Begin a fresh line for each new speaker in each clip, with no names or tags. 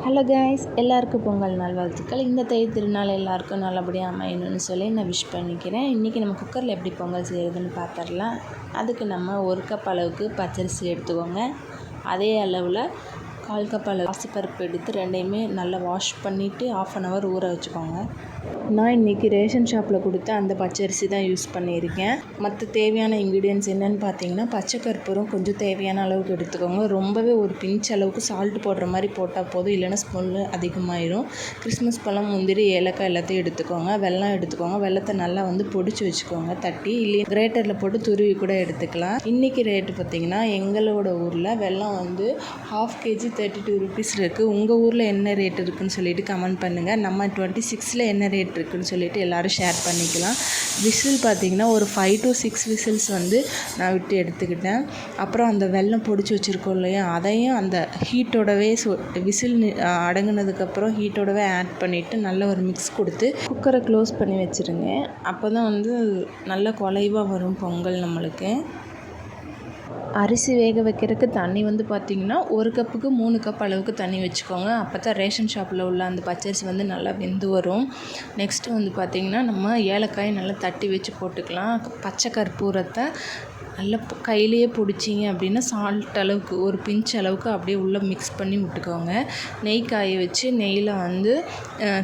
Hello guys, எல்லாருக்கும் பொங்கல் நல்வாழ்த்துக்கள். இந்த திருநாள் எல்லாருக்கும் நல்லபடியாக அமையணும்னு சொல்லி நான் விஷ் பண்ணிக்கிறேன். இன்றைக்கி நம்ம குக்கரில் எப்படி பொங்கல் செய்கிறதுன்னு பார்த்துடலாம். அதுக்கு நம்ம 1 கப் அளவுக்கு பச்சரிசி எடுத்துக்கோங்க. அதே அளவில் 1/4 கப் அளவு பாசிப்பருப்பு எடுத்து ரெண்டையுமே நல்லா வாஷ் பண்ணிவிட்டு 1/2 hour ஊற வச்சுக்கோங்க. நான் இன்றைக்கி ரேஷன் ஷாப்பில் கொடுத்த அந்த பச்சரிசி தான் யூஸ் பண்ணியிருக்கேன். மற்ற தேவையான இன்க்ரீடியன்ட்ஸ் என்னென்னு பார்த்தீங்கன்னா, பச்சை கற்பூரம் கொஞ்சம் தேவையான அளவுக்கு எடுத்துக்கோங்க. ரொம்பவே ஒரு பிஞ்ச் அளவுக்கு சால்ட் போடுற மாதிரி போட்டால் போதும், இல்லைன்னா ஸ்மெல்லு அதிகமாகிடும். கிறிஸ்மஸ் பழம், முந்திரி, ஏலக்காய் எல்லாத்தையும் எடுத்துக்கோங்க. வெல்லம் எடுத்துக்கோங்க. வெல்லத்தை நல்லா பொடிச்சு வச்சுக்கோங்க, தட்டி. இல்லை கிரேட்டரில் போட்டு துருவி கூட எடுத்துக்கலாம். இன்றைக்கி ரேட்டு பார்த்திங்கன்னா, எங்களோட ஊரில் வெல்லம் 1/2 kg 32 rupees இருக்குது. உங்கள் ஊரில் என்ன ரேட் இருக்குதுன்னு சொல்லிட்டு கமெண்ட் பண்ணுங்கள். நம்ம 26ல் என்ன ரேட் இருக்குதுன்னு சொல்லிட்டு எல்லோரும் ஷேர் பண்ணிக்கலாம். விசில் பார்த்திங்கன்னா ஒரு 5 to 6 விசில்ஸ் நான் விட்டு எடுத்துக்கிட்டேன். அப்புறம் அந்த வெல்லம் பொடிச்சு வச்சுருக்கோம் இல்லையா, அதையும் அந்த ஹீட்டோடவே விசில் அடங்கினதுக்கப்புறம் ஹீட்டோடவே ஆட் பண்ணிவிட்டு நல்ல ஒரு மிக்ஸ் கொடுத்து குக்கரை க்ளோஸ் பண்ணி வச்சுருங்க. அப்போ தான் நல்ல குலைவாக வரும் பொங்கல் நம்மளுக்கு. அரிசி வேக வைக்கிறதுக்கு தண்ணி பார்த்திங்கன்னா 1 கப்புக்கு 3 கப் அளவுக்கு தண்ணி வச்சுக்கோங்க. அப்போ தான் ரேஷன் ஷாப்பில் உள்ள அந்த பச்சரிசி நல்லா வெந்து வரும். நெக்ஸ்ட்டு பார்த்திங்கன்னா, நம்ம ஏலக்காயை நல்லா தட்டி வச்சு போட்டுக்கலாம். பச்சை கற்பூரத்தை நல்லா கையிலேயே பிடிச்சிங்க அப்படின்னா சால்ட் அளவுக்கு ஒரு பிஞ்ச் அளவுக்கு அப்படியே உள்ளே மிக்ஸ் பண்ணி விட்டுக்கோங்க. நெய் காய வச்சு நெய்யில்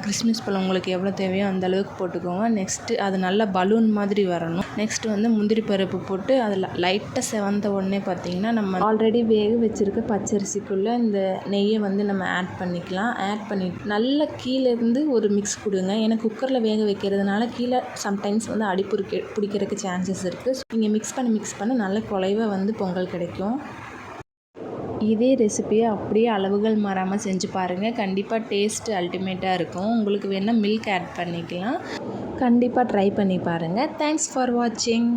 கிறிஸ்மஸ் பழம் உங்களுக்கு எவ்வளோ தேவையோ அந்த அளவுக்கு போட்டுக்கோங்க. நெக்ஸ்ட்டு அது நல்லா பலூன் மாதிரி வரணும். நெக்ஸ்ட்டு முந்திரி பருப்பு போட்டு அதில் லைட்டாக செவந்த உடனே பார்த்திங்கன்னா, நம்ம ஆல்ரெடி வேக வச்சுருக்க பச்சரிசிக்குள்ளே இந்த நெய்யை நம்ம ஆட் பண்ணிக்கலாம். ஆட் பண்ணிவிட்டு நல்லா கீழேருந்து ஒரு மிக்ஸ் கொடுங்க. ஏன்னா குக்கரில் வேக வைக்கிறதுனால கீழே சம்டைம்ஸ் அடி பிடிக்கிறதுக்கு சான்சஸ் இருக்குது. நீங்கள் மிக்ஸ் பண்ணி நல்ல குலைவாக பொங்கல் கிடைக்கும். இதே ரெசிபியை அப்படியே அளவுகள் மாறாமல் செஞ்சு பாருங்கள். கண்டிப்பாக டேஸ்ட்டு அல்டிமேட்டாக இருக்கும். உங்களுக்கு வேணால் மில்க் ஆட் பண்ணிக்கலாம். கண்டிப்பாக ட்ரை பண்ணி பாருங்கள். தேங்க்ஸ் ஃபார் வாட்சிங்.